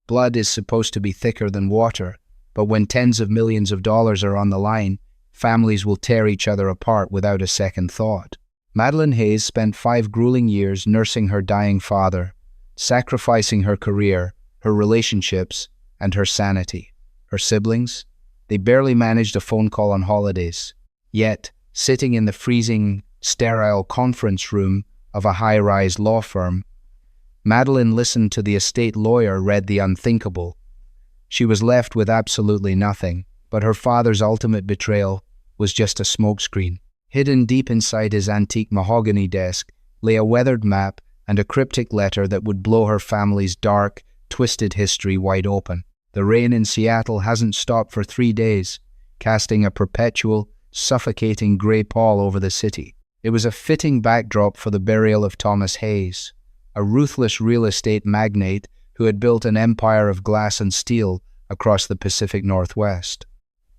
Blood is supposed to be thicker than water, but when tens of millions of dollars are on the line, families will tear each other apart without a second thought. Madeline Hayes spent 5 grueling years nursing her dying father, sacrificing her career, her relationships, and her sanity. Her siblings? They barely managed a phone call on holidays. Yet, sitting in the freezing, sterile conference room of a high-rise law firm, Madeline listened to the estate lawyer read the unthinkable. She was left with absolutely nothing, but her father's ultimate betrayal was just a smokescreen. Hidden deep inside his antique mahogany desk lay a weathered map and a cryptic letter that would blow her family's dark, twisted history wide open. The rain in Seattle hasn't stopped for 3 days, casting a perpetual, suffocating grey pall over the city. It was a fitting backdrop for the burial of Thomas Hayes, a ruthless real estate magnate who had built an empire of glass and steel across the Pacific Northwest.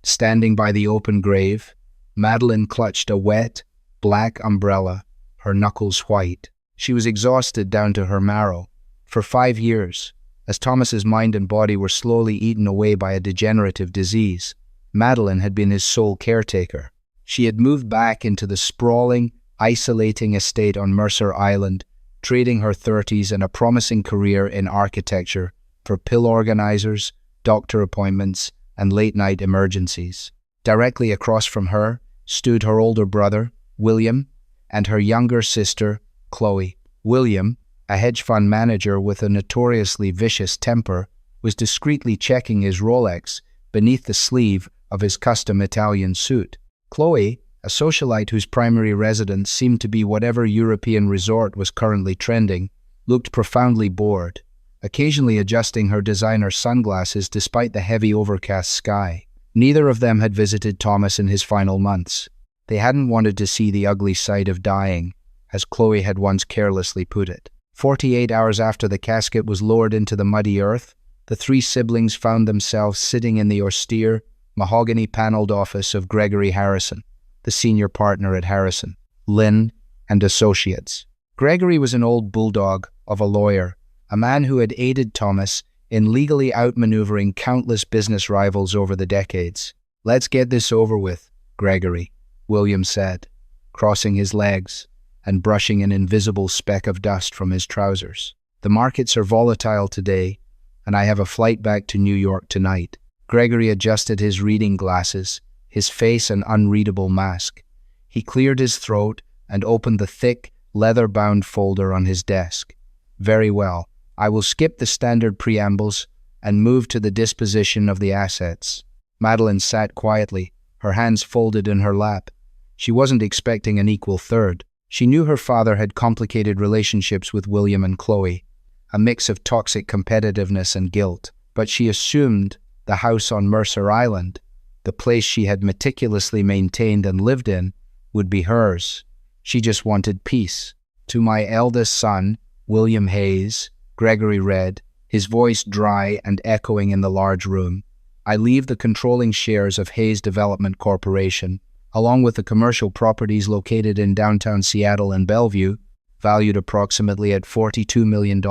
Standing by the open grave, Madeline clutched a wet, black umbrella, her knuckles white. She was exhausted down to her marrow. For 5 years, as Thomas's mind and body were slowly eaten away by a degenerative disease, Madeline had been his sole caretaker. She had moved back into the sprawling, isolating estate on Mercer Island, trading her 30s and a promising career in architecture for pill organizers, doctor appointments, and late-night emergencies. Directly across from her stood her older brother, William, and her younger sister, Chloe. William, a hedge fund manager with a notoriously vicious temper, was discreetly checking his Rolex beneath the sleeve of his custom Italian suit. Chloe, a socialite whose primary residence seemed to be whatever European resort was currently trending, looked profoundly bored, occasionally adjusting her designer sunglasses despite the heavy overcast sky. Neither of them had visited Thomas in his final months. They hadn't wanted to see the ugly sight of dying, as Chloe had once carelessly put it. 48 hours after the casket was lowered into the muddy earth, the 3 siblings found themselves sitting in the austere, mahogany-paneled office of Gregory Harrison, the senior partner at Harrison, Lynn, and Associates. Gregory was an old bulldog of a lawyer, a man who had aided Thomas in legally outmaneuvering countless business rivals over the decades. "Let's get this over with, Gregory," William said, crossing his legs and brushing an invisible speck of dust from his trousers. "The markets are volatile today, and I have a flight back to New York tonight." Gregory adjusted his reading glasses, his face an unreadable mask. He cleared his throat and opened the thick, leather-bound folder on his desk. "Very well. I will skip the standard preambles and move to the disposition of the assets." Madeline sat quietly, her hands folded in her lap. She wasn't expecting an equal third. She knew her father had complicated relationships with William and Chloe, a mix of toxic competitiveness and guilt, but she assumed the house on Mercer Island, the place she had meticulously maintained and lived in, would be hers. She just wanted peace. "To my eldest son, William Hayes," Gregory read, his voice dry and echoing in the large room, "I leave the controlling shares of Hayes Development Corporation, along with the commercial properties located in downtown Seattle and Bellevue, valued approximately at $42 million.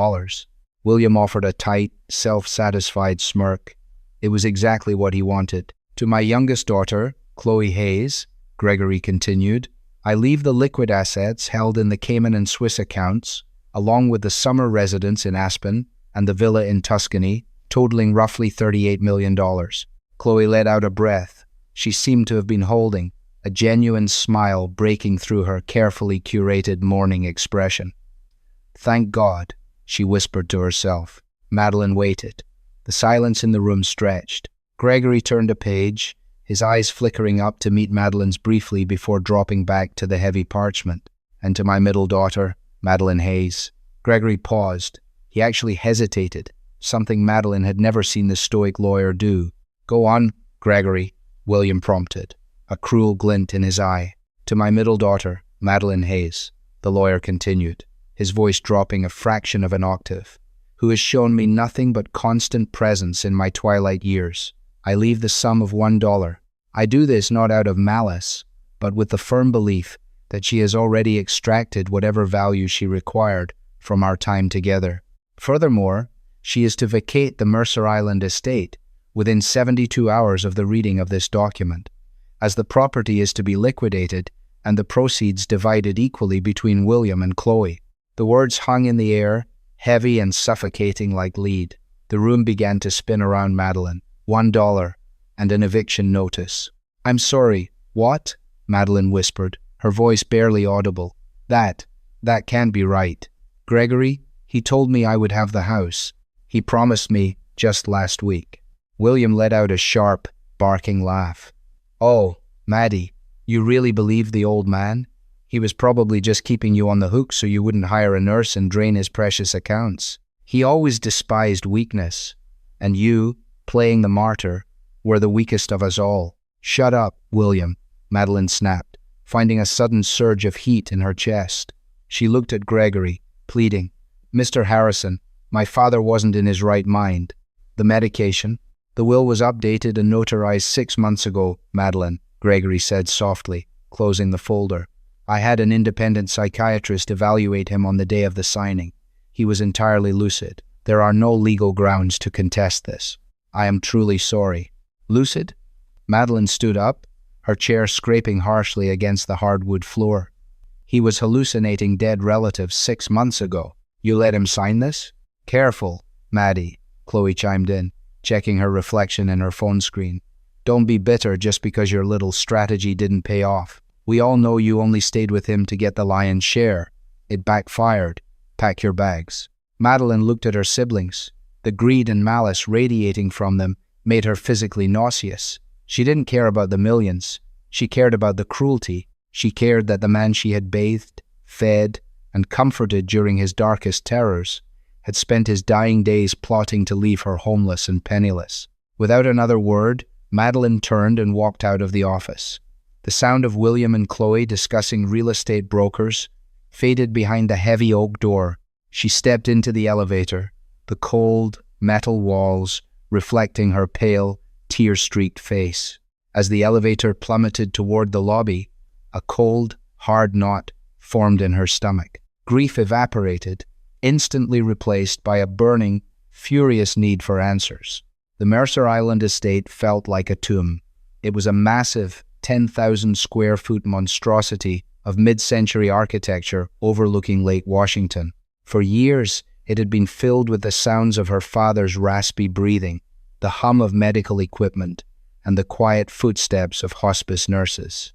William offered a tight, self-satisfied smirk. It was exactly what he wanted. "To my youngest daughter, Chloe Hayes," Gregory continued, "I leave the liquid assets held in the Cayman and Swiss accounts, along with the summer residence in Aspen and the villa in Tuscany, totaling roughly $38 million. Chloe let out a breath. She seemed to have been holding a genuine smile breaking through her carefully curated mourning expression. "Thank God," she whispered to herself. Madeline waited. The silence in the room stretched. Gregory turned a page, his eyes flickering up to meet Madeline's briefly before dropping back to the heavy parchment. "And to my middle daughter, Madeline Hayes." Gregory paused. He actually hesitated, something Madeline had never seen the stoic lawyer do. "Go on, Gregory," William prompted, a cruel glint in his eye. "To my middle daughter, Madeline Hayes," the lawyer continued, his voice dropping a fraction of an octave, "who has shown me nothing but constant presence in my twilight years. I leave the sum of $1. I do this not out of malice, but with the firm belief that she has already extracted whatever value she required from our time together. Furthermore, She is to vacate the Mercer Island estate within 72 hours of the reading of this document, as the property is to be liquidated and the proceeds divided equally between William and Chloe. The words hung in the air, heavy and suffocating like lead. The room began to spin around Madeline. $1 and an eviction notice. "I'm sorry, what?" Madeline whispered, her voice barely audible. That can't be right. Gregory, he told me I would have the house. He promised me just last week." William let out a sharp, barking laugh. "Oh, Maddie, you really believe the old man? He was probably just keeping you on the hook so you wouldn't hire a nurse and drain his precious accounts. He always despised weakness, and you, playing the martyr, were the weakest of us all." "Shut up, William," Madeline snapped, finding a sudden surge of heat in her chest. She looked at Gregory, pleading. "Mr. Harrison, my father wasn't in his right mind. The medication?" "The will was updated and notarized 6 months ago, Madeline," Gregory said softly, closing the folder. "I had an independent psychiatrist evaluate him on the day of the signing. He was entirely lucid. There are no legal grounds to contest this. I am truly sorry." "Lucid?" Madeline stood up, her chair scraping harshly against the hardwood floor. "He was hallucinating dead relatives 6 months ago. You let him sign this?" "Careful, Maddie," Chloe chimed in, checking her reflection in her phone screen. "Don't be bitter just because your little strategy didn't pay off. We all know you only stayed with him to get the lion's share. It backfired. Pack your bags." Madeline looked at her siblings. The greed and malice radiating from them made her physically nauseous. She didn't care about the millions. She cared about the cruelty. She cared that the man she had bathed, fed, and comforted during his darkest terrors had spent his dying days plotting to leave her homeless and penniless. Without another word, Madeline turned and walked out of the office. The sound of William and Chloe discussing real estate brokers faded behind the heavy oak door. She stepped into the elevator, the cold, metal walls reflecting her pale, tear-streaked face. As the elevator plummeted toward the lobby, a cold, hard knot formed in her stomach. Grief evaporated, instantly replaced by a burning, furious need for answers. The Mercer Island estate felt like a tomb. It was a massive, 10,000 square foot monstrosity of mid-century architecture overlooking Lake Washington. For years, it had been filled with the sounds of her father's raspy breathing, the hum of medical equipment, and the quiet footsteps of hospice nurses.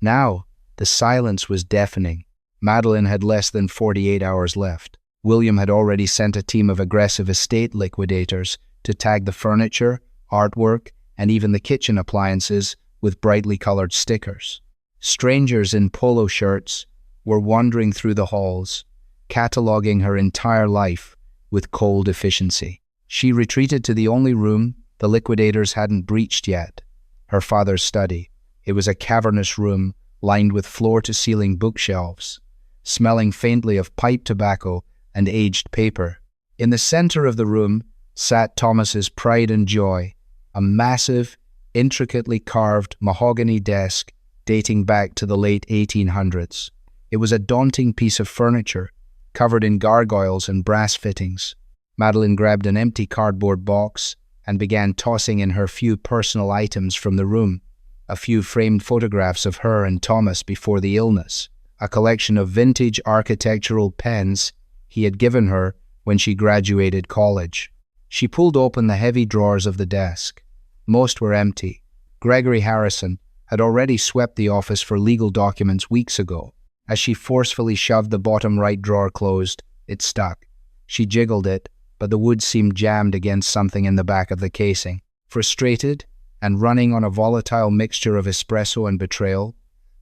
Now, the silence was deafening. Madeline had less than 48 hours left. William had already sent a team of aggressive estate liquidators to tag the furniture, artwork, and even the kitchen appliances with brightly colored stickers. Strangers in polo shirts were wandering through the halls, cataloging her entire life with cold efficiency. She retreated to the only room the liquidators hadn't breached yet, her father's study. It was a cavernous room lined with floor-to-ceiling bookshelves, smelling faintly of pipe tobacco and aged paper. In the center of the room sat Thomas's pride and joy, a massive, intricately carved mahogany desk dating back to the late 1800s. It was a daunting piece of furniture, covered in gargoyles and brass fittings. Madeline grabbed an empty cardboard box and began tossing in her few personal items from the room, a few framed photographs of her and Thomas before the illness, a collection of vintage architectural pens he had given her when she graduated college. She pulled open the heavy drawers of the desk. Most were empty. Gregory Harrison had already swept the office for legal documents weeks ago. As she forcefully shoved the bottom right drawer closed, it stuck. She jiggled it, but the wood seemed jammed against something in the back of the casing. Frustrated and running on a volatile mixture of espresso and betrayal,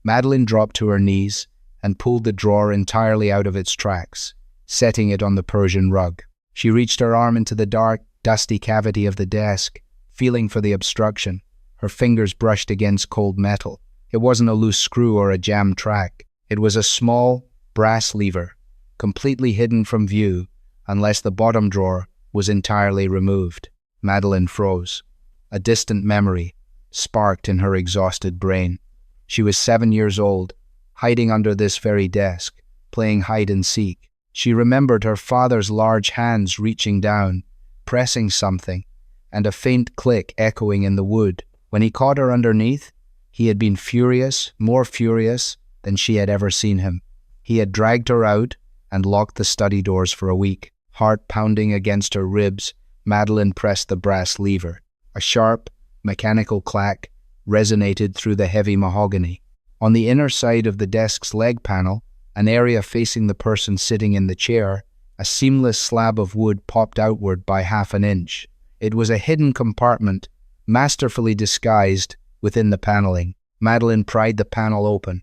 Madeline dropped to her knees and pulled the drawer entirely out of its tracks, setting it on the Persian rug. She reached her arm into the dark, dusty cavity of the desk, feeling for the obstruction. Her fingers brushed against cold metal. It wasn't a loose screw or a jammed track. It was a small, brass lever, completely hidden from view unless the bottom drawer was entirely removed. Madeline froze. A distant memory sparked in her exhausted brain. She was 7 years old, hiding under this very desk, playing hide and seek. She remembered her father's large hands reaching down, pressing something, and a faint click echoing in the wood. When he caught her underneath, he had been furious, more furious than she had ever seen him. He had dragged her out and locked the study doors for a week. Heart pounding against her ribs, Madeline pressed the brass lever. A sharp, mechanical clack resonated through the heavy mahogany. On the inner side of the desk's leg panel, an area facing the person sitting in the chair, a seamless slab of wood popped outward by half an inch. It was a hidden compartment, masterfully disguised within the paneling. Madeline pried the panel open.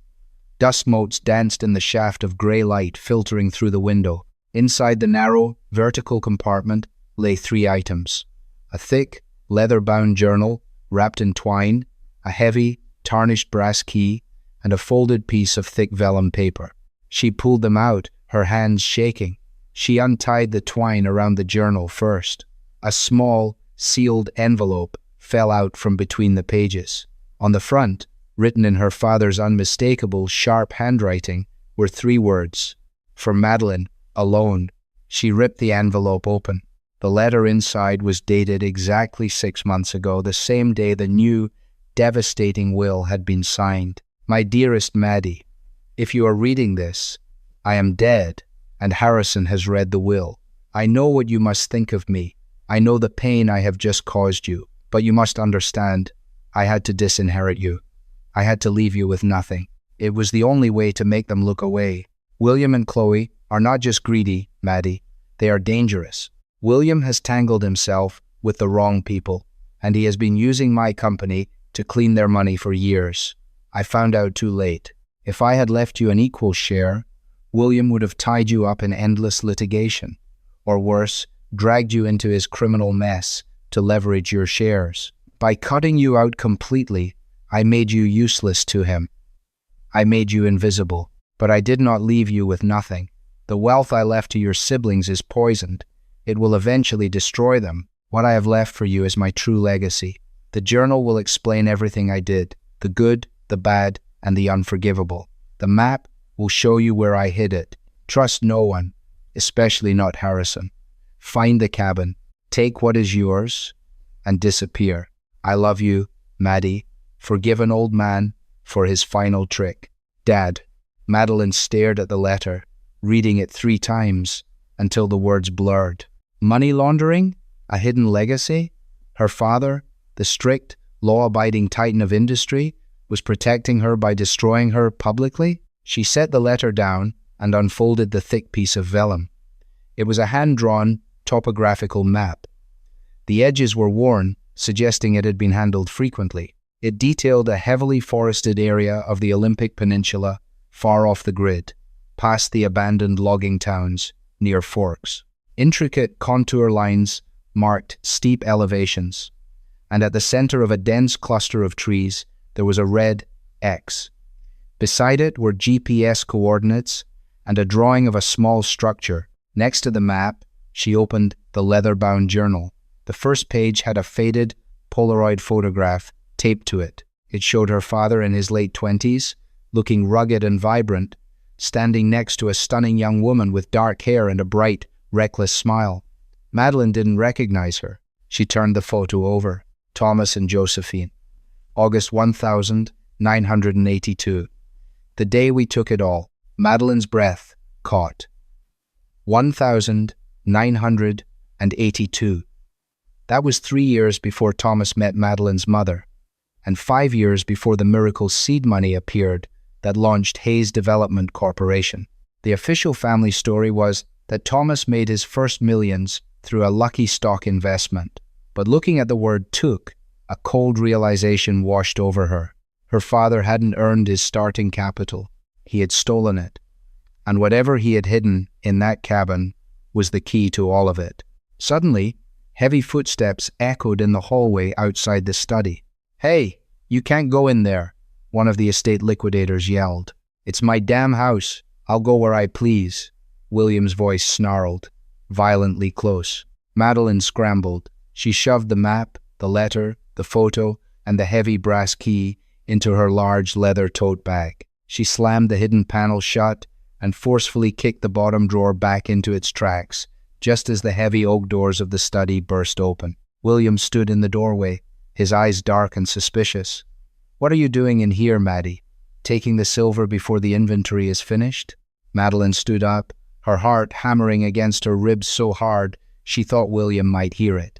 Dust motes danced in the shaft of grey light filtering through the window. Inside the narrow, vertical compartment lay 3 items: a thick, leather-bound journal wrapped in twine, a heavy, tarnished brass key, and a folded piece of thick vellum paper. She pulled them out, her hands shaking. She untied the twine around the journal first. A small, sealed envelope fell out from between the pages. On the front, written in her father's unmistakable, sharp handwriting, were 3 words: "For Madeline, alone." She ripped the envelope open. The letter inside was dated exactly 6 months ago, the same day the new, devastating will had been signed. "My dearest Maddie, if you are reading this, I am dead, and Harrison has read the will. I know what you must think of me. I know the pain I have just caused you, but you must understand, I had to disinherit you. I had to leave you with nothing. It was the only way to make them look away. William and Chloe are not just greedy, Maddie. They are dangerous. William has tangled himself with the wrong people, and he has been using my company to clean their money for years. I found out too late. If I had left you an equal share, William would have tied you up in endless litigation, or worse, dragged you into his criminal mess to leverage your shares. By cutting you out completely, I made you useless to him. I made you invisible, but I did not leave you with nothing. The wealth I left to your siblings is poisoned. It will eventually destroy them. What I have left for you is my true legacy. The journal will explain everything I did, the good, the bad, and the unforgivable. The map will show you where I hid it. Trust no one, especially not Harrison. Find the cabin, take what is yours, and disappear. I love you, Maddie. Forgive an old man for his final trick. Dad." Madeline stared at the letter, reading it 3 times until the words blurred. Money laundering? A hidden legacy? Her father, the strict, law-abiding titan of industry, was protecting her by destroying her publicly? She set the letter down and unfolded the thick piece of vellum. It was a hand-drawn, topographical map. The edges were worn, suggesting it had been handled frequently. It detailed a heavily forested area of the Olympic Peninsula, far off the grid, past the abandoned logging towns near Forks. Intricate contour lines marked steep elevations, and at the center of a dense cluster of trees, there was a red X. Beside it were GPS coordinates and a drawing of a small structure. Next to the map, she opened the leather-bound journal. The first page had a faded Polaroid photograph taped to it. It showed her father in his late 20s, looking rugged and vibrant, standing next to a stunning young woman with dark hair and a bright, reckless smile. Madeline didn't recognize her. She turned the photo over. Thomas and Josephine. August 1982. The day we took it all. Madeline's breath caught. 1982. That was 3 years before Thomas met Madeline's mother, and 5 years before the miracle seed money appeared that launched Hayes Development Corporation. The official family story was that Thomas made his first millions through a lucky stock investment. But looking at the word took, a cold realization washed over her. Her father hadn't earned his starting capital. He had stolen it. And whatever he had hidden in that cabin was the key to all of it. Suddenly, heavy footsteps echoed in the hallway outside the study. "Hey, you can't go in there," one of the estate liquidators yelled. "It's my damn house. I'll go where I please." William's voice snarled, violently close. Madeline scrambled. She shoved the map, the letter, the photo, and the heavy brass key into her large leather tote bag. She slammed the hidden panel shut and forcefully kicked the bottom drawer back into its tracks, just as the heavy oak doors of the study burst open. William stood in the doorway, his eyes dark and suspicious. "What are you doing in here, Maddie? Taking the silver before the inventory is finished?" Madeline stood up, her heart hammering against her ribs so hard she thought William might hear it.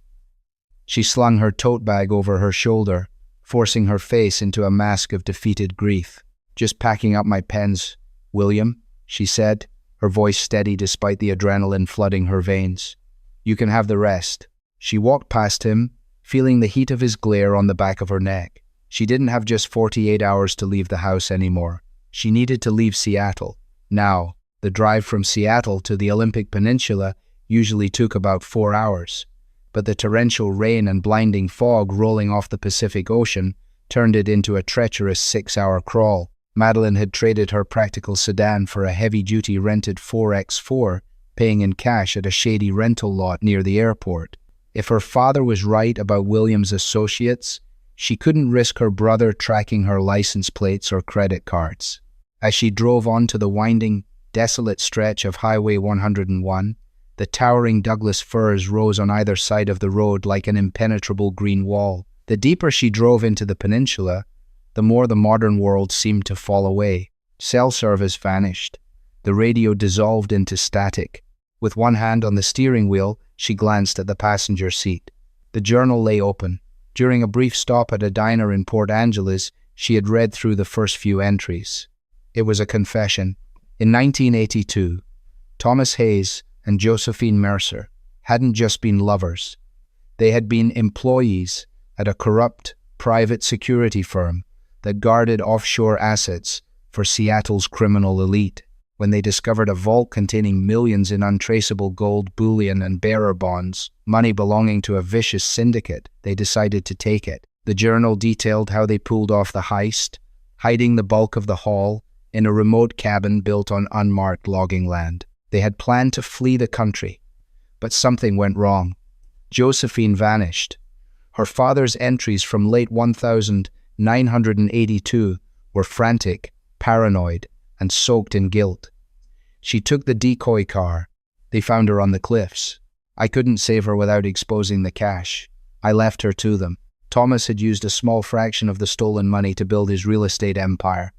She slung her tote bag over her shoulder, forcing her face into a mask of defeated grief. "Just packing up my pens, William," she said, her voice steady despite the adrenaline flooding her veins. "You can have the rest." She walked past him, feeling the heat of his glare on the back of her neck. She didn't have just 48 hours to leave the house anymore. She needed to leave Seattle. Now, the drive from Seattle to the Olympic Peninsula usually took about 4 hours, but the torrential rain and blinding fog rolling off the Pacific Ocean turned it into a treacherous 6-hour crawl. Madeline had traded her practical sedan for a heavy-duty rented 4x4, paying in cash at a shady rental lot near the airport. If her father was right about William's associates, she couldn't risk her brother tracking her license plates or credit cards. As she drove onto the winding, desolate stretch of Highway 101, the towering Douglas firs rose on either side of the road like an impenetrable green wall. The deeper she drove into the peninsula, the more the modern world seemed to fall away. Cell service vanished. The radio dissolved into static. With one hand on the steering wheel, she glanced at the passenger seat. The journal lay open. During a brief stop at a diner in Port Angeles, she had read through the first few entries. It was a confession. In 1982, Thomas Hayes and Josephine Mercer hadn't just been lovers. They had been employees at a corrupt private security firm that guarded offshore assets for Seattle's criminal elite. When they discovered a vault containing millions in untraceable gold bullion and bearer bonds, money belonging to a vicious syndicate, they decided to take it. The journal detailed how they pulled off the heist, hiding the bulk of the haul in a remote cabin built on unmarked logging land. They had planned to flee the country, but something went wrong. Josephine vanished. Her father's entries from late 1982 were frantic, paranoid, and soaked in guilt. She took the decoy car. They found her on the cliffs. "I couldn't save her without exposing the cash. I left her to them." Thomas had used a small fraction of the stolen money to build his real estate empire,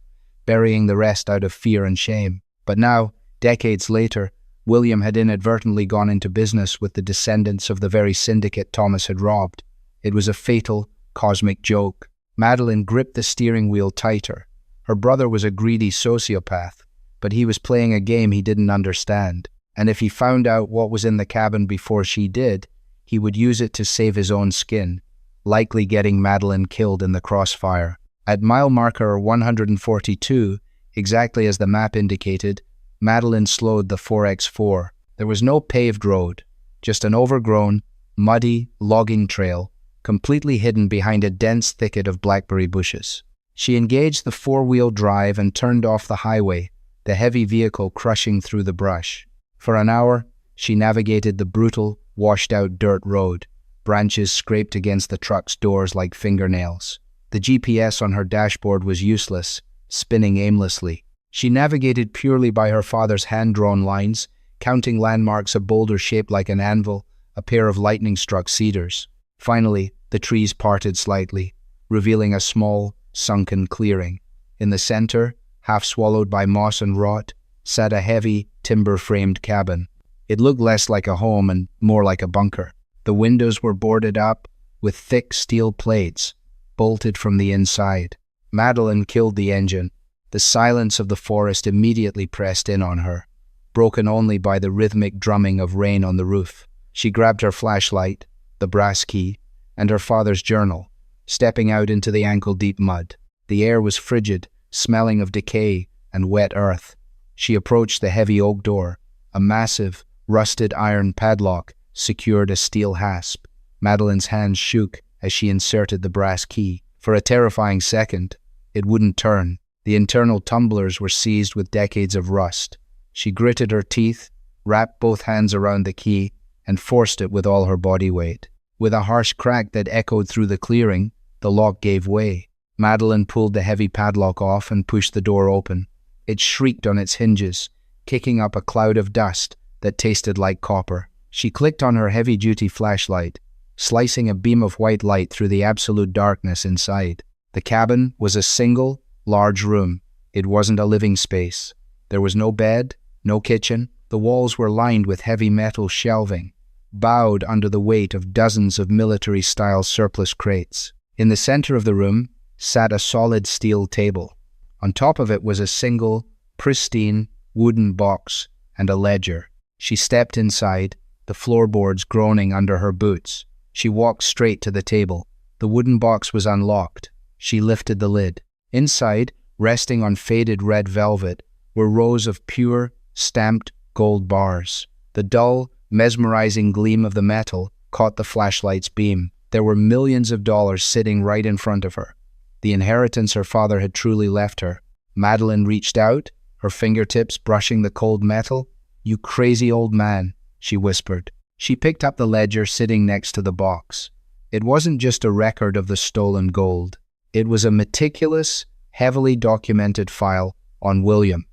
burying the rest out of fear and shame. But now, decades later, William had inadvertently gone into business with the descendants of the very syndicate Thomas had robbed. It was a fatal, cosmic joke. Madeline gripped the steering wheel tighter. Her brother was a greedy sociopath, but he was playing a game he didn't understand. And if he found out what was in the cabin before she did, he would use it to save his own skin, likely getting Madeline killed in the crossfire. At mile marker 142, exactly as the map indicated, Madeline slowed the 4x4. There was no paved road, just an overgrown, muddy logging trail, completely hidden behind a dense thicket of blackberry bushes. She engaged the four-wheel drive and turned off the highway, the heavy vehicle crushing through the brush. For an hour, she navigated the brutal, washed-out dirt road. Branches scraped against the truck's doors like fingernails. The GPS on her dashboard was useless, spinning aimlessly. She navigated purely by her father's hand-drawn lines, counting landmarks, a boulder shaped like an anvil, a pair of lightning-struck cedars. Finally, the trees parted slightly, revealing a small, sunken clearing. In the center, half swallowed by moss and rot, sat a heavy, timber-framed cabin. It looked less like a home and more like a bunker. The windows were boarded up with thick steel plates, bolted from the inside. Madeline killed the engine. The silence of the forest immediately pressed in on her, broken only by the rhythmic drumming of rain on the roof. She grabbed her flashlight, the brass key, and her father's journal, stepping out into the ankle-deep mud. The air was frigid, smelling of decay and wet earth. She approached the heavy oak door. A massive, rusted iron padlock secured a steel hasp. Madeline's hands shook as she inserted the brass key. For a terrifying second, it wouldn't turn. The internal tumblers were seized with decades of rust. She gritted her teeth, wrapped both hands around the key, and forced it with all her body weight. With a harsh crack that echoed through the clearing, the lock gave way. Madeline pulled the heavy padlock off and pushed the door open. It shrieked on its hinges, kicking up a cloud of dust that tasted like copper. She clicked on her heavy-duty flashlight, slicing a beam of white light through the absolute darkness inside. The cabin was a single, large room. It wasn't a living space. There was no bed, no kitchen. The walls were lined with heavy metal shelving, bowed under the weight of dozens of military-style surplus crates. In the center of the room sat a solid steel table. On top of it was a single, pristine, wooden box and a ledger. She stepped inside, the floorboards groaning under her boots. She walked straight to the table. The wooden box was unlocked. She lifted the lid. Inside, resting on faded red velvet, were rows of pure, stamped gold bars. The dull, mesmerizing gleam of the metal caught the flashlight's beam. There were millions of dollars sitting right in front of her. The inheritance her father had truly left her. Madeline reached out, her fingertips brushing the cold metal. "You crazy old man," she whispered. She picked up the ledger sitting next to the box. It wasn't just a record of the stolen gold. It was a meticulous, heavily documented file on William.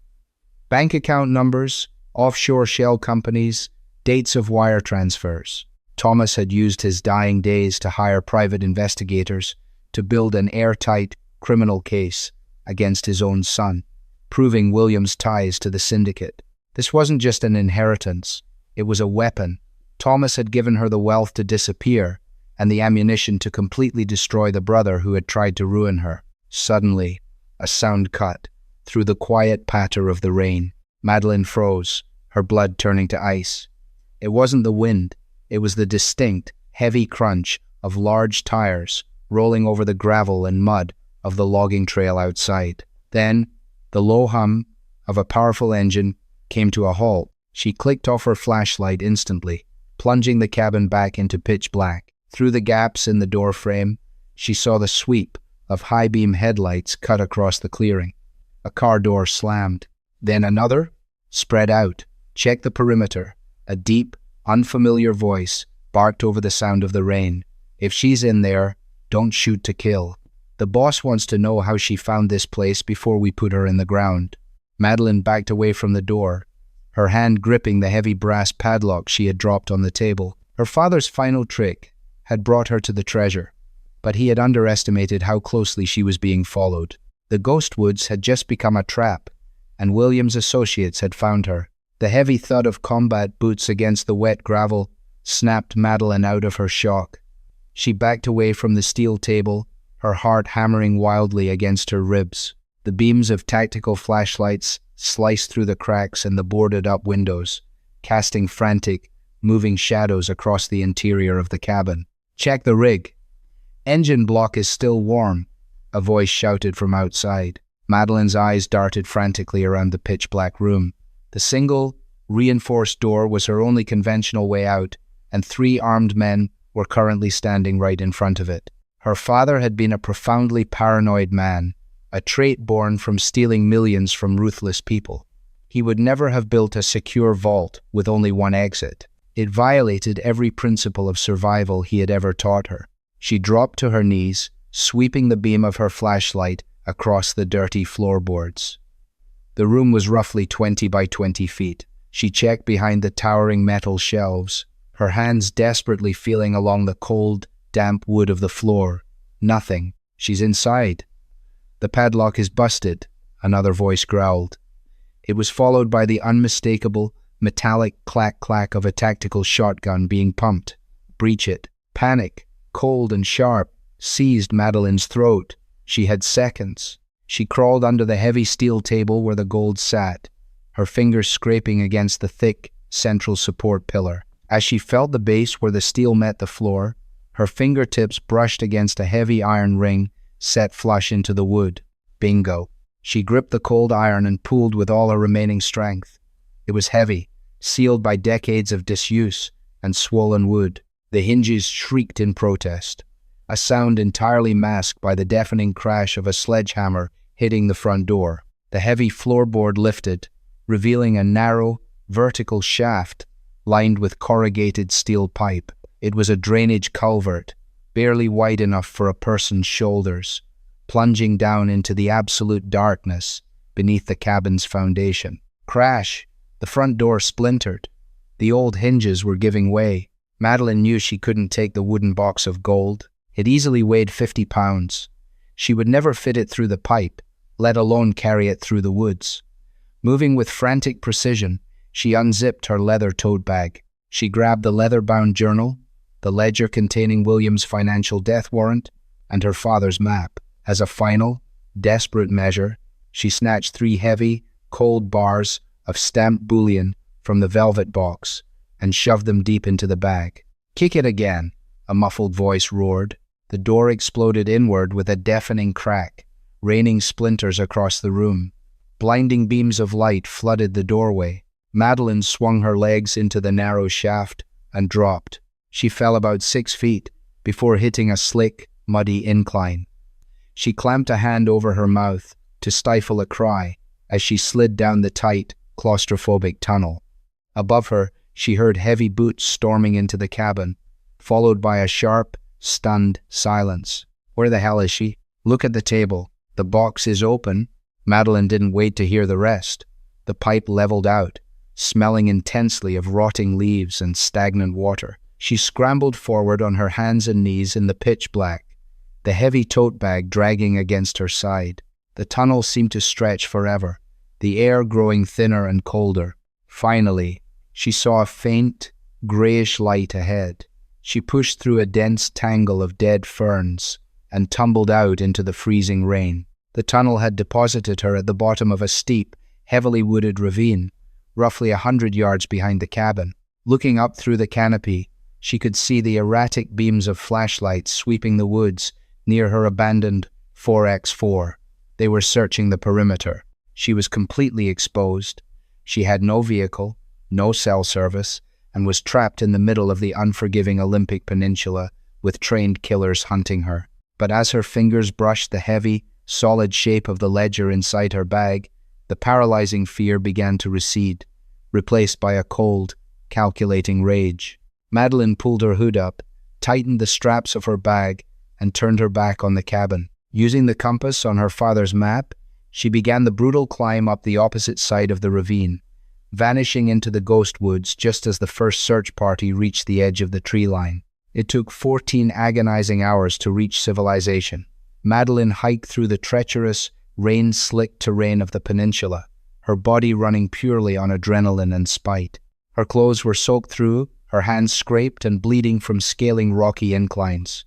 Bank account numbers, offshore shell companies, dates of wire transfers. Thomas had used his dying days to hire private investigators to build an airtight criminal case against his own son, proving William's ties to the syndicate. This wasn't just an inheritance, it was a weapon. Thomas had given her the wealth to disappear and the ammunition to completely destroy the brother who had tried to ruin her. Suddenly, a sound cut through the quiet patter of the rain. Madeline froze, her blood turning to ice. It wasn't the wind, it was the distinct, heavy crunch of large tires rolling over the gravel and mud of the logging trail outside. Then, the low hum of a powerful engine came to a halt. She clicked off her flashlight instantly, plunging the cabin back into pitch black. Through the gaps in the door frame, she saw the sweep of high-beam headlights cut across the clearing. A car door slammed. Then another. Spread out. Check the perimeter. A deep, unfamiliar voice barked over the sound of the rain. "If she's in there, don't shoot to kill. The boss wants to know how she found this place before we put her in the ground." Madeline backed away from the door, her hand gripping the heavy brass padlock she had dropped on the table. Her father's final trick had brought her to the treasure, but he had underestimated how closely she was being followed. The ghost woods had just become a trap, and William's associates had found her. The heavy thud of combat boots against the wet gravel snapped Madeline out of her shock. She backed away from the steel table, her heart hammering wildly against her ribs. The beams of tactical flashlights sliced through the cracks in the boarded-up windows, casting frantic, moving shadows across the interior of the cabin. "Check the rig. Engine block is still warm," a voice shouted from outside. Madeline's eyes darted frantically around the pitch-black room. The single, reinforced door was her only conventional way out, and 3 armed men were currently standing right in front of it. Her father had been a profoundly paranoid man, a trait born from stealing millions from ruthless people. He would never have built a secure vault with only one exit. It violated every principle of survival he had ever taught her. She dropped to her knees, sweeping the beam of her flashlight across the dirty floorboards. The room was roughly 20 by 20 feet. She checked behind the towering metal shelves, her hands desperately feeling along the cold, damp wood of the floor. Nothing. She's inside. "The padlock is busted," another voice growled. It was followed by the unmistakable, metallic clack-clack of a tactical shotgun being pumped. "Breach it." Panic, cold and sharp, seized Madeline's throat. She had seconds. She crawled under the heavy steel table where the gold sat, her fingers scraping against the thick, central support pillar. As she felt the base where the steel met the floor, her fingertips brushed against a heavy iron ring set flush into the wood. Bingo. She gripped the cold iron and pulled with all her remaining strength. It was heavy, sealed by decades of disuse and swollen wood. The hinges shrieked in protest, a sound entirely masked by the deafening crash of a sledgehammer hitting the front door. The heavy floorboard lifted, revealing a narrow, vertical shaft lined with corrugated steel pipe. It was a drainage culvert, barely wide enough for a person's shoulders, plunging down into the absolute darkness beneath the cabin's foundation. Crash! The front door splintered. The old hinges were giving way. Madeline knew she couldn't take the wooden box of gold. It easily weighed 50 pounds. She would never fit it through the pipe, let alone carry it through the woods. Moving with frantic precision, she unzipped her leather tote bag. She grabbed the leather-bound journal, the ledger containing William's financial death warrant, and her father's map. As a final, desperate measure, she snatched 3 heavy, cold bars of stamped bullion from the velvet box and shoved them deep into the bag. "Kick it again," a muffled voice roared. The door exploded inward with a deafening crack, raining splinters across the room. Blinding beams of light flooded the doorway. Madeline swung her legs into the narrow shaft and dropped. She fell about 6 feet before hitting a slick, muddy incline. She clamped a hand over her mouth to stifle a cry as she slid down the tight, claustrophobic tunnel. Above her, she heard heavy boots storming into the cabin, followed by a sharp, stunned silence. "Where the hell is she? Look at the table. The box is open." Madeline didn't wait to hear the rest. The pipe leveled out, smelling intensely of rotting leaves and stagnant water. She scrambled forward on her hands and knees in the pitch black, the heavy tote bag dragging against her side. The tunnel seemed to stretch forever, the air growing thinner and colder. Finally, she saw a faint, grayish light ahead. She pushed through a dense tangle of dead ferns and tumbled out into the freezing rain. The tunnel had deposited her at the bottom of a steep, heavily wooded ravine, roughly 100 yards behind the cabin. Looking up through the canopy, she could see the erratic beams of flashlights sweeping the woods near her abandoned 4x4. They were searching the perimeter. She was completely exposed. She had no vehicle, no cell service, and was trapped in the middle of the unforgiving Olympic Peninsula with trained killers hunting her. But as her fingers brushed the heavy, solid shape of the ledger inside her bag, the paralyzing fear began to recede, replaced by a cold, calculating rage. Madeline pulled her hood up, tightened the straps of her bag, and turned her back on the cabin. Using the compass on her father's map, she began the brutal climb up the opposite side of the ravine, vanishing into the ghost woods just as the first search party reached the edge of the tree line. It took 14 agonizing hours to reach civilization. Madeline hiked through the treacherous, rain-slicked terrain of the peninsula, her body running purely on adrenaline and spite. Her clothes were soaked through, her hands scraped and bleeding from scaling rocky inclines.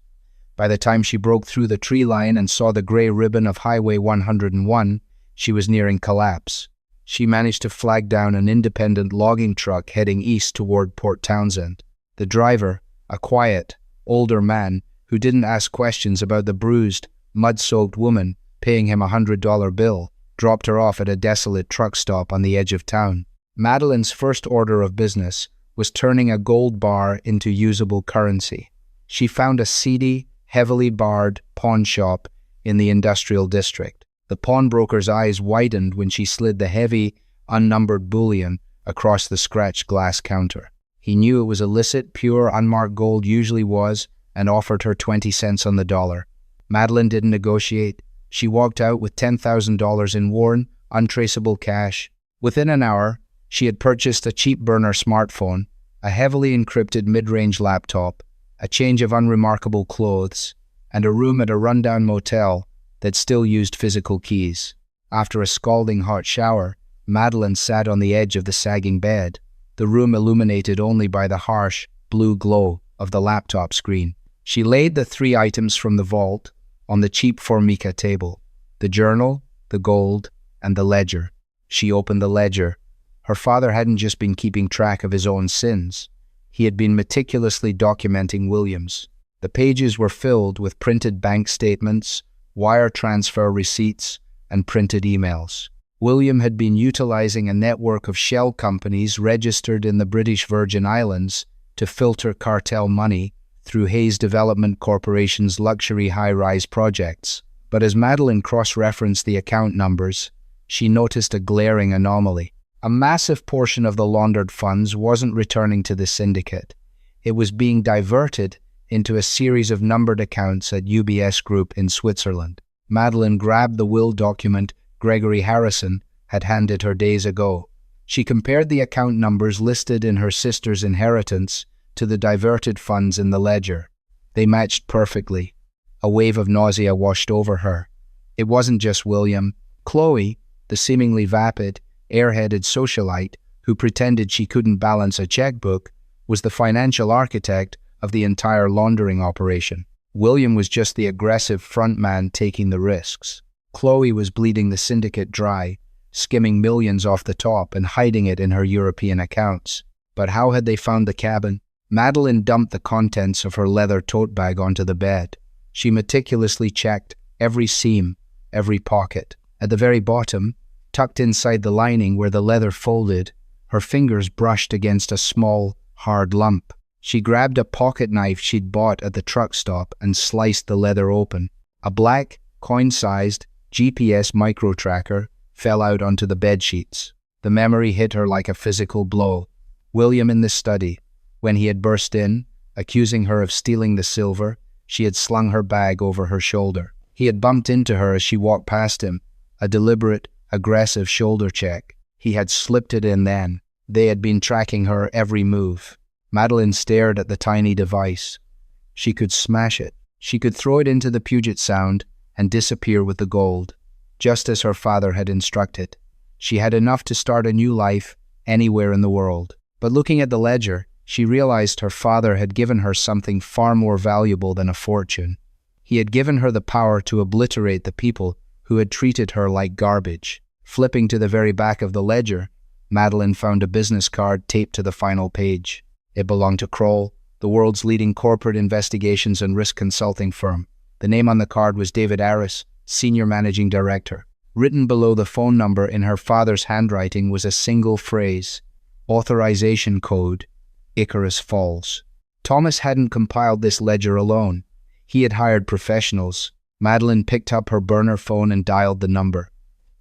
By the time she broke through the tree line and saw the gray ribbon of Highway 101, she was nearing collapse. She managed to flag down an independent logging truck heading east toward Port Townsend. The driver, a quiet, older man who didn't ask questions about the bruised, mud-soaked woman paying him a $100 bill, dropped her off at a desolate truck stop on the edge of town. Madeline's first order of business was turning a gold bar into usable currency. She found a seedy, heavily barred pawn shop in the industrial district. The pawnbroker's eyes widened when she slid the heavy, unnumbered bullion across the scratched glass counter. He knew it was illicit, pure, unmarked gold usually was, and offered her 20 cents on the dollar. Madeline didn't negotiate. She walked out with $10,000 in worn, untraceable cash. Within an hour, she had purchased a cheap burner smartphone, a heavily encrypted mid-range laptop, a change of unremarkable clothes, and a room at a rundown motel that still used physical keys. After a scalding hot shower, Madeline sat on the edge of the sagging bed, the room illuminated only by the harsh, blue glow of the laptop screen. She laid the 3 items from the vault on the cheap Formica table, the journal, the gold, and the ledger. She opened the ledger. Her father hadn't just been keeping track of his own sins. He had been meticulously documenting William's. The pages were filled with printed bank statements, wire transfer receipts, and printed emails. William had been utilizing a network of shell companies registered in the British Virgin Islands to filter cartel money through Hayes Development Corporation's luxury high-rise projects. But as Madeline cross-referenced the account numbers, she noticed a glaring anomaly. A massive portion of the laundered funds wasn't returning to the syndicate. It was being diverted into a series of numbered accounts at UBS Group in Switzerland. Madeline grabbed the will document Gregory Harrison had handed her days ago. She compared the account numbers listed in her sister's inheritance to the diverted funds in the ledger. They matched perfectly. A wave of nausea washed over her. It wasn't just William. Chloe, the seemingly vapid, airheaded socialite who pretended she couldn't balance a checkbook, was the financial architect of the entire laundering operation. William was just the aggressive front man taking the risks. Chloe was bleeding the syndicate dry, skimming millions off the top and hiding it in her European accounts. But how had they found the cabin? Madeline dumped the contents of her leather tote bag onto the bed. She meticulously checked every seam, every pocket. At the very bottom, tucked inside the lining where the leather folded, her fingers brushed against a small, hard lump. She grabbed a pocket knife she'd bought at the truck stop and sliced the leather open. A black, coin-sized GPS micro-tracker fell out onto the bedsheets. The memory hit her like a physical blow. William in the study. When he had burst in, accusing her of stealing the silver, she had slung her bag over her shoulder. He had bumped into her as she walked past him, a deliberate, aggressive shoulder check. He had slipped it in then. They had been tracking her every move. Madeline stared at the tiny device. She could smash it. She could throw it into the Puget Sound and disappear with the gold, just as her father had instructed. She had enough to start a new life anywhere in the world. But looking at the ledger, she realized her father had given her something far more valuable than a fortune. He had given her the power to obliterate the people who had treated her like garbage. Flipping to the very back of the ledger, Madeline found a business card taped to the final page. It belonged to Kroll, the world's leading corporate investigations and risk consulting firm. The name on the card was David Aris, Senior Managing Director. Written below the phone number in her father's handwriting was a single phrase: authorization code, Icarus Falls. Thomas hadn't compiled this ledger alone. He had hired professionals. Madeline picked up her burner phone and dialed the number.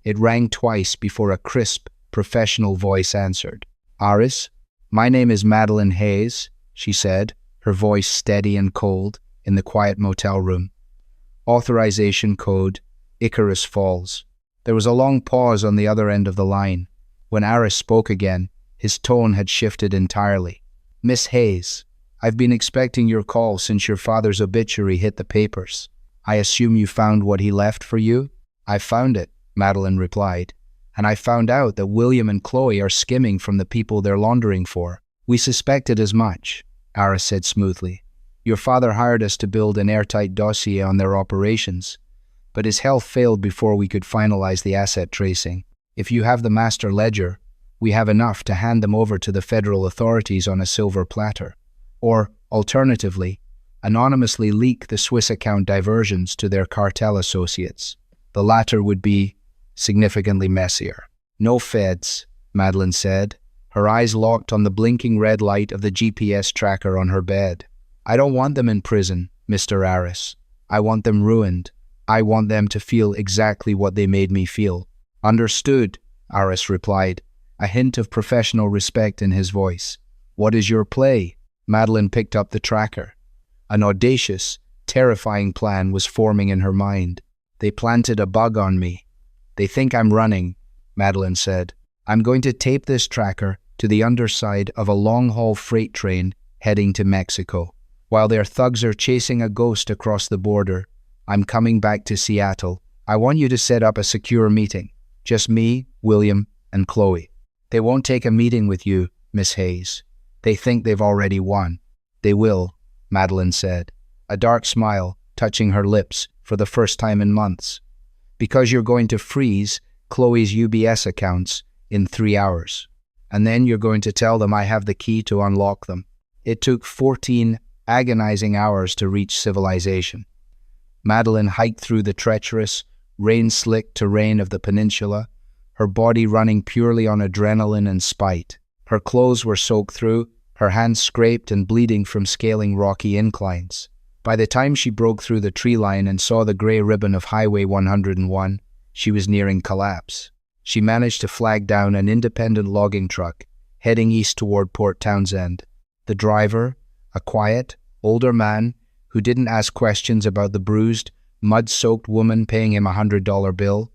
It rang twice before a crisp, professional voice answered. "Aris, my name is Madeline Hayes," she said, her voice steady and cold, in the quiet motel room. Authorization code, Icarus Falls. There was a long pause on the other end of the line. When Aris spoke again, his tone had shifted entirely. "Miss Hayes, I've been expecting your call since your father's obituary hit the papers. I assume you found what he left for you?" "I found it," Madeline replied. "And I found out that William and Chloe are skimming from the people they're laundering for." "We suspected as much," Aris said smoothly. "Your father hired us to build an airtight dossier on their operations, but his health failed before we could finalize the asset tracing. If you have the master ledger, we have enough to hand them over to the federal authorities on a silver platter. Or, alternatively, anonymously leak the Swiss account diversions to their cartel associates. The latter would be significantly messier." "No feds," Madeline said, her eyes locked on the blinking red light of the GPS tracker on her bed. "I don't want them in prison, Mr. Aris. I want them ruined. I want them to feel exactly what they made me feel." "Understood," Aris replied, a hint of professional respect in his voice. "What is your play?" Madeline picked up the tracker. An audacious, terrifying plan was forming in her mind. "They planted a bug on me. They think I'm running," Madeline said. "I'm going to tape this tracker to the underside of a long-haul freight train heading to Mexico. While their thugs are chasing a ghost across the border, I'm coming back to Seattle. I want you to set up a secure meeting. Just me, William, and Chloe. They won't take a meeting with you, Miss Hayes. They think they've already won." "They will," Madeline said, a dark smile touching her lips for the first time in months. "Because you're going to freeze Chloe's UBS accounts in 3 hours. And then you're going to tell them I have the key to unlock them." It took 14 agonizing hours to reach civilization. Madeline hiked through the treacherous, rain-slicked terrain of the peninsula, her body running purely on adrenaline and spite. Her clothes were soaked through, her hands scraped and bleeding from scaling rocky inclines. By the time she broke through the tree line and saw the gray ribbon of Highway 101, she was nearing collapse. She managed to flag down an independent logging truck, heading east toward Port Townsend. The driver, a quiet, older man who didn't ask questions about the bruised, mud-soaked woman paying him a $100 bill,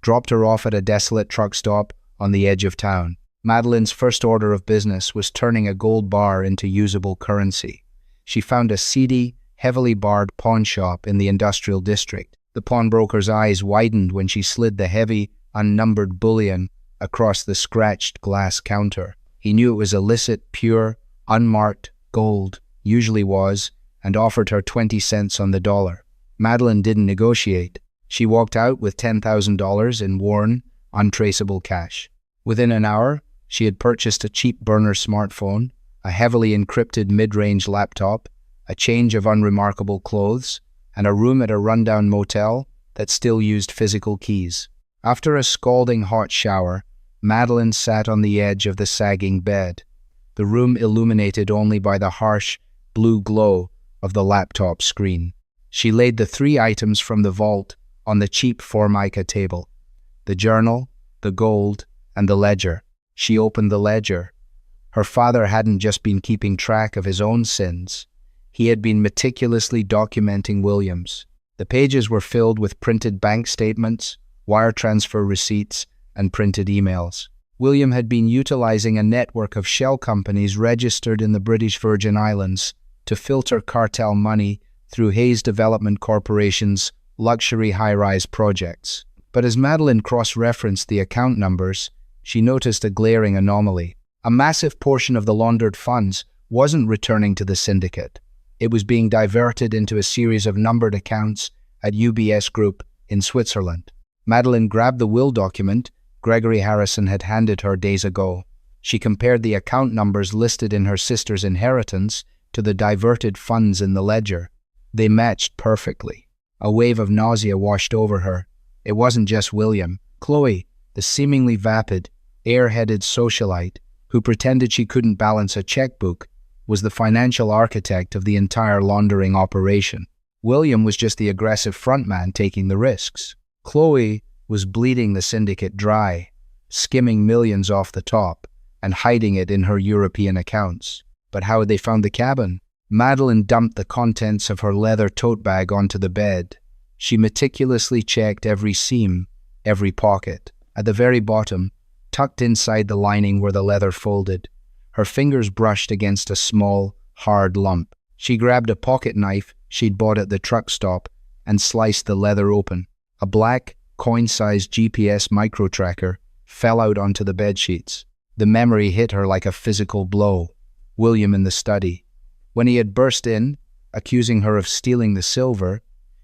dropped her off at a desolate truck stop on the edge of town. Madeline's first order of business was turning a gold bar into usable currency. She found a seedy, heavily barred pawn shop in the industrial district. The pawnbroker's eyes widened when she slid the heavy, unnumbered bullion across the scratched glass counter. He knew it was illicit, pure, unmarked gold, usually was, and offered her 20 cents on the dollar. Madeline didn't negotiate. She walked out with $10,000 in worn, untraceable cash. Within an hour, she had purchased a cheap burner smartphone, a heavily encrypted mid-range laptop, a change of unremarkable clothes, and a room at a rundown motel that still used physical keys. After a scalding hot shower, Madeline sat on the edge of the sagging bed, the room illuminated only by the harsh, blue glow of the laptop screen. She laid the 3 items from the vault on the cheap Formica table: the journal, the gold, and the ledger. She opened the ledger. Her father hadn't just been keeping track of his own sins. He had been meticulously documenting William's. The pages were filled with printed bank statements, wire transfer receipts, and printed emails. William had been utilizing a network of shell companies registered in the British Virgin Islands to filter cartel money through Hayes Development Corporation's luxury high-rise projects. But as Madeline cross-referenced the account numbers, she noticed a glaring anomaly. A massive portion of the laundered funds wasn't returning to the syndicate. It was being diverted into a series of numbered accounts at UBS Group in Switzerland. Madeline grabbed the will document Gregory Harrison had handed her days ago. She compared the account numbers listed in her sister's inheritance to the diverted funds in the ledger. They matched perfectly. A wave of nausea washed over her. It wasn't just William. Chloe, the seemingly vapid, airheaded socialite who pretended she couldn't balance a checkbook, was the financial architect of the entire laundering operation. William was just the aggressive frontman taking the risks. Chloe was bleeding the syndicate dry, skimming millions off the top and hiding it in her European accounts. But how had they found the cabin? Madeline dumped the contents of her leather tote bag onto the bed. She meticulously checked every seam, every pocket. At the very bottom, tucked inside the lining where the leather folded, her fingers brushed against a small, hard lump. She grabbed a pocket knife she'd bought at the truck stop and sliced the leather open. A black, coin-sized GPS micro-tracker fell out onto the bedsheets. The memory hit her like a physical blow. William in the study. When he had burst in, accusing her of stealing the silver,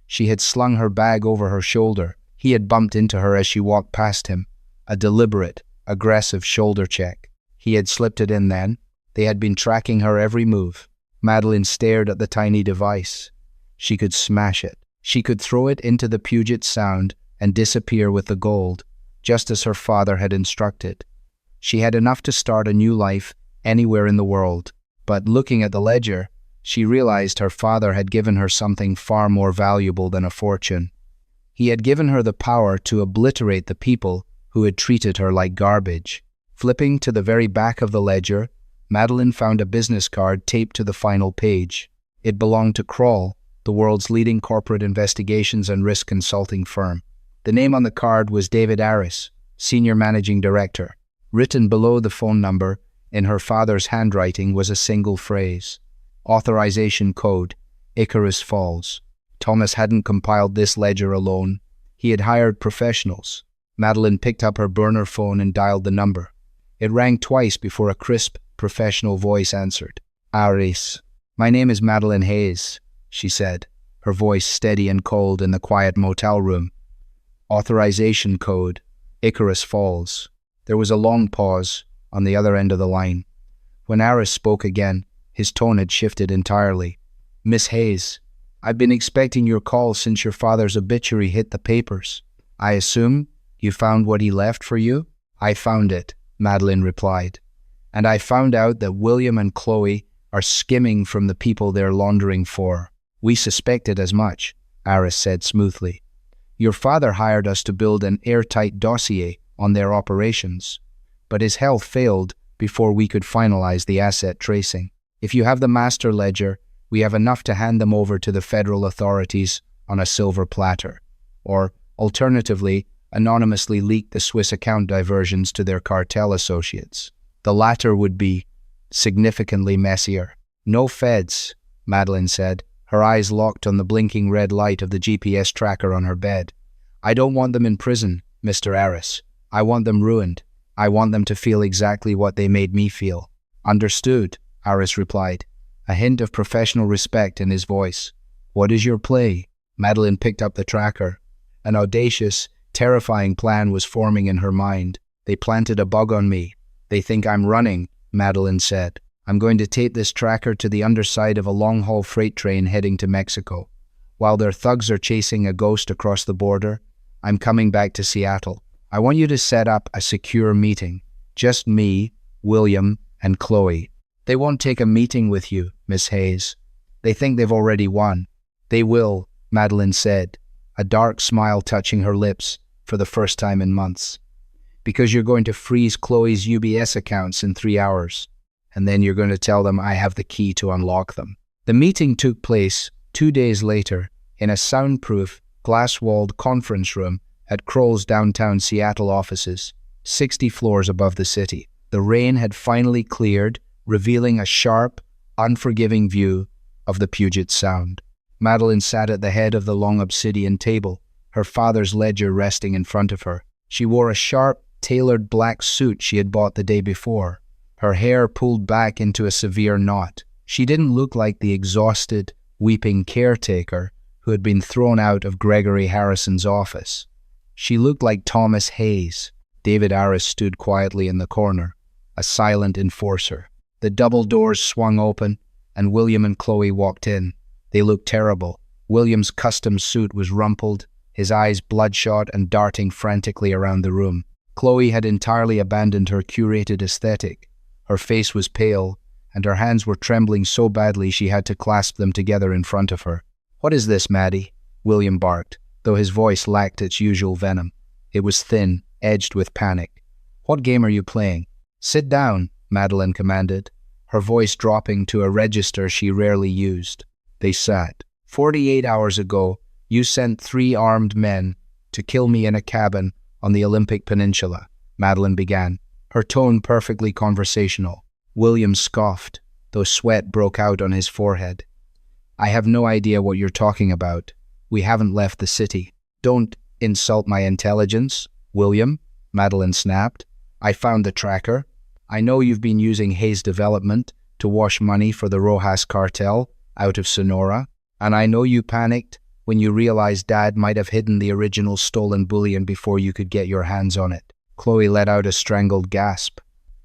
she had slung her bag over her shoulder. He had bumped into her as she walked past him. A deliberate, aggressive shoulder check. He had slipped it in then. They had been tracking her every move. Madeline stared at the tiny device. She could smash it. She could throw it into the Puget Sound and disappear with the gold, just as her father had instructed. She had enough to start a new life anywhere in the world. But looking at the ledger, she realized her father had given her something far more valuable than a fortune. He had given her the power to obliterate the people who had treated her like garbage. Flipping to the very back of the ledger, Madeline found a business card taped to the final page. It belonged to Kroll, the world's leading corporate investigations and risk consulting firm. The name on the card was David Aris, Senior Managing Director. Written below the phone number, in her father's handwriting, was a single phrase: Authorization Code, Icarus Falls. Thomas hadn't compiled this ledger alone. He had hired professionals. Madeline picked up her burner phone and dialed the number. It rang twice before a crisp, professional voice answered. Aris. My name is Madeline Hayes, she said, her voice steady and cold in the quiet motel room. Authorization Code, Icarus Falls. There was a long pause on the other end of the line. When Aris spoke again, his tone had shifted entirely. Miss Hayes, I've been expecting your call since your father's obituary hit the papers. I assume you found what he left for you? I found it, Madeline replied. And I found out that William and Chloe are skimming from the people they're laundering for. We suspected as much, Aris said smoothly. Your father hired us to build an airtight dossier on their operations, but his health failed before we could finalize the asset tracing. If you have the master ledger, we have enough to hand them over to the federal authorities on a silver platter. Or, alternatively, anonymously leaked the Swiss account diversions to their cartel associates. The latter would be significantly messier. No feds, Madeline said, her eyes locked on the blinking red light of the GPS tracker on her bed. I don't want them in prison, Mr. Harris. I want them ruined. I want them to feel exactly what they made me feel. Understood, Harris replied, a hint of professional respect in his voice. What is your play? Madeline picked up the tracker. An audacious, terrifying plan was forming in her mind. They planted a bug on me. They think I'm running, Madeline said. I'm going to tape this tracker to the underside of a long-haul freight train heading to Mexico. While their thugs are chasing a ghost across the border, I'm coming back to Seattle. I want you to set up a secure meeting. Just me, William, and Chloe. They won't take a meeting with you, Miss Hayes. They think they've already won. They will, Madeline said, a dark smile touching her lips for the first time in months. Because you're going to freeze Chloe's UBS accounts in 3 hours, and then you're going to tell them I have the key to unlock them. The meeting took place 2 days later in a soundproof, glass-walled conference room at Kroll's downtown Seattle offices, 60 floors above the city. The rain had finally cleared, revealing a sharp, unforgiving view of the Puget Sound. Madeline sat at the head of the long obsidian table, her father's ledger resting in front of her. She wore a sharp, tailored black suit she had bought the day before, her hair pulled back into a severe knot. She didn't look like the exhausted, weeping caretaker who had been thrown out of Gregory Harrison's office. She looked like Thomas Hayes. David Harris stood quietly in the corner, a silent enforcer. The double doors swung open, and William and Chloe walked in. They looked terrible. William's custom suit was rumpled, his eyes bloodshot and darting frantically around the room. Chloe had entirely abandoned her curated aesthetic. Her face was pale, and her hands were trembling so badly she had to clasp them together in front of her. "What is this, Maddie?" William barked, though his voice lacked its usual venom. It was thin, edged with panic. "What game are you playing?" "Sit down," Madeline commanded, her voice dropping to a register she rarely used. They sat. 48 hours ago, you sent 3 armed men to kill me in a cabin on the Olympic Peninsula, Madeline began, her tone perfectly conversational. William scoffed, though sweat broke out on his forehead. "I have no idea what you're talking about. We haven't left the city." "Don't insult my intelligence, William," Madeline snapped. "I found the tracker. I know you've been using Hayes Development to wash money for the Rojas cartel out of Sonora, and I know you panicked when you realized Dad might have hidden the original stolen bullion before you could get your hands on it." Chloe let out a strangled gasp.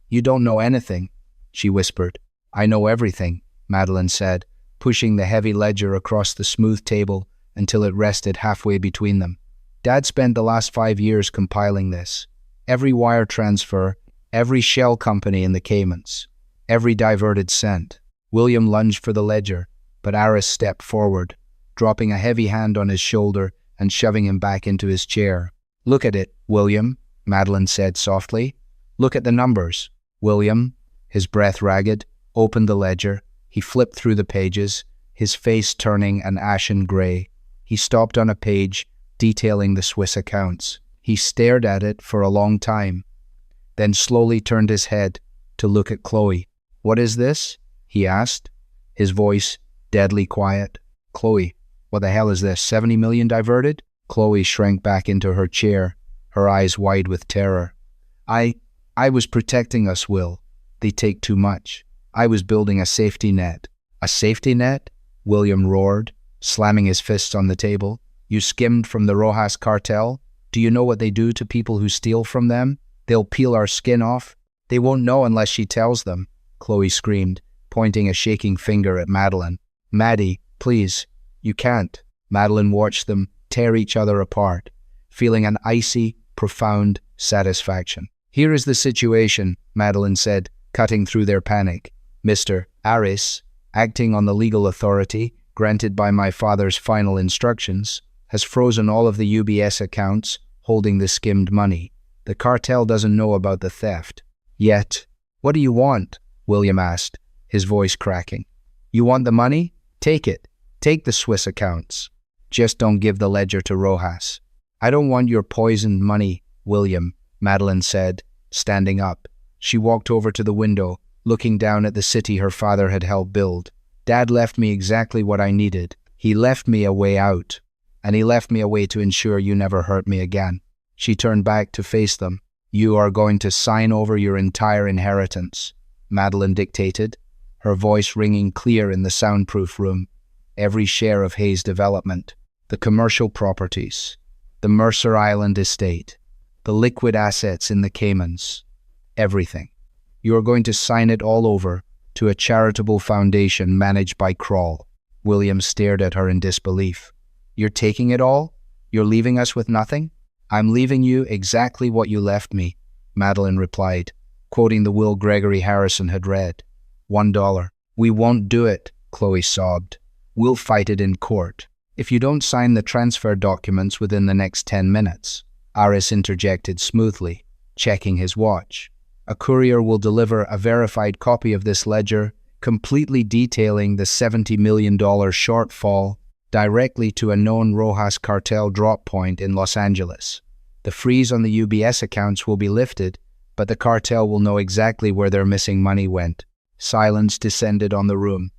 "You don't know anything," she whispered. "I know everything," Madeline said, pushing the heavy ledger across the smooth table until it rested halfway between them. "Dad spent the last 5 years compiling this. Every wire transfer, every shell company in the Caymans, every diverted cent." William lunged for the ledger, but Aris stepped forward, dropping a heavy hand on his shoulder and shoving him back into his chair. "Look at it, William," Madeline said softly. "Look at the numbers." William, his breath ragged, opened the ledger. He flipped through the pages, his face turning an ashen gray. He stopped on a page detailing the Swiss accounts. He stared at it for a long time, then slowly turned his head to look at Chloe. "What is this?" he asked, his voice deadly quiet. "Chloe, what the hell is this, 70 million diverted?" Chloe shrank back into her chair, her eyes wide with terror. I was protecting us, Will. They take too much. I was building a safety net." "A safety net?" William roared, slamming his fists on the table. "You skimmed from the Rojas cartel? Do you know what they do to people who steal from them? They'll peel our skin off." "They won't know unless she tells them," Chloe screamed, pointing a shaking finger at Madeline. "Maddie, please, you can't." Madeline watched them tear each other apart, feeling an icy, profound satisfaction. "Here is the situation," Madeline said, cutting through their panic. "Mr. Harris, acting on the legal authority granted by my father's final instructions, has frozen all of the UBS accounts holding the skimmed money. The cartel doesn't know about the theft yet." "What do you want?" William asked, his voice cracking. "You want the money? Take it. Take the Swiss accounts. Just don't give the ledger to Rojas." I don't want your poisoned money, William, Madeline said, standing up. She walked over to the window, looking down at the city her father had helped build. Dad left me exactly what I needed. He left me a way out, and he left me a way to ensure you never hurt me again. She turned back to face them. You are going to sign over your entire inheritance, Madeline dictated, her voice ringing clear in the soundproof room. Every share of Hayes Development, the commercial properties, the Mercer Island estate, the liquid assets in the Caymans, everything. You are going to sign it all over to a charitable foundation managed by Kroll. William stared at her in disbelief. You're taking it all? You're leaving us with nothing? I'm leaving you exactly what you left me, Madeline replied, quoting the will Gregory Harrison had read. $1. We won't do it, Chloe sobbed. We'll fight it in court. If you don't sign the transfer documents within the next 10 minutes, Aris interjected smoothly, checking his watch. A courier will deliver a verified copy of this ledger, completely detailing the $70 million shortfall directly to a known Rojas cartel drop point in Los Angeles. The freeze on the UBS accounts will be lifted, but the cartel will know exactly where their missing money went. Silence descended on the room,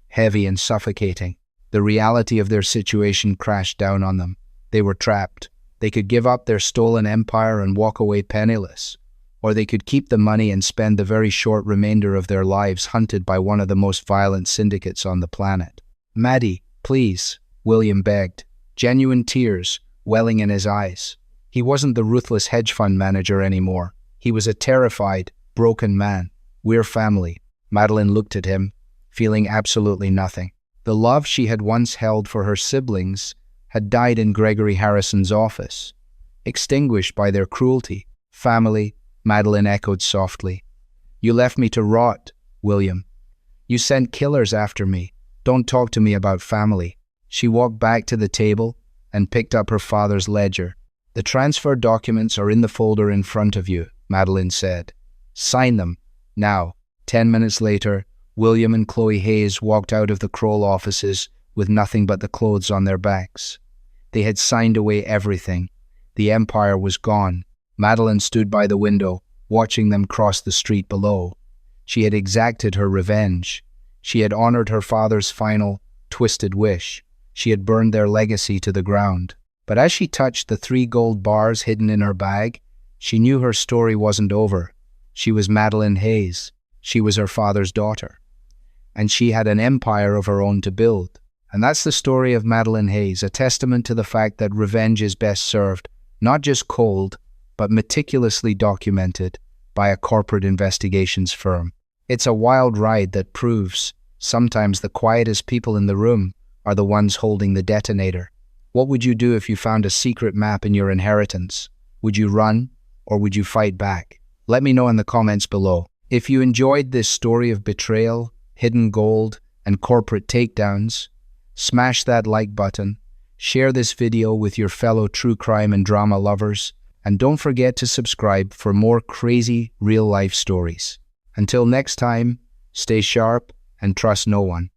heavy and suffocating. The reality of their situation crashed down on them. They were trapped. They could give up their stolen empire and walk away penniless, or they could keep the money and spend the very short remainder of their lives hunted by one of the most violent syndicates on the planet. Maddie, please, William begged, genuine tears welling in his eyes. He wasn't the ruthless hedge fund manager anymore. He was a terrified, broken man. We're family. Madeline looked at him, feeling absolutely nothing. The love she had once held for her siblings had died in Gregory Harrison's office, extinguished by their cruelty. Family, Madeline echoed softly. You left me to rot, William. You sent killers after me. Don't talk to me about family. She walked back to the table and picked up her father's ledger. The transfer documents are in the folder in front of you, Madeline said. Sign them, now. 10 minutes later, William and Chloe Hayes walked out of the Kroll offices with nothing but the clothes on their backs. They had signed away everything. The empire was gone. Madeline stood by the window, watching them cross the street below. She had exacted her revenge. She had honored her father's final, twisted wish. She had burned their legacy to the ground. But as she touched the 3 gold bars hidden in her bag, she knew her story wasn't over. She was Madeline Hayes. She was her father's daughter. And she had an empire of her own to build. And that's the story of Madeline Hayes, a testament to the fact that revenge is best served, not just cold, but meticulously documented by a corporate investigations firm. It's a wild ride that proves sometimes the quietest people in the room are the ones holding the detonator. What would you do if you found a secret map in your inheritance? Would you run, or would you fight back? Let me know in the comments below. If you enjoyed this story of betrayal, hidden gold, and corporate takedowns, smash that like button, share this video with your fellow true crime and drama lovers, and don't forget to subscribe for more crazy real-life stories. Until next time, stay sharp and trust no one.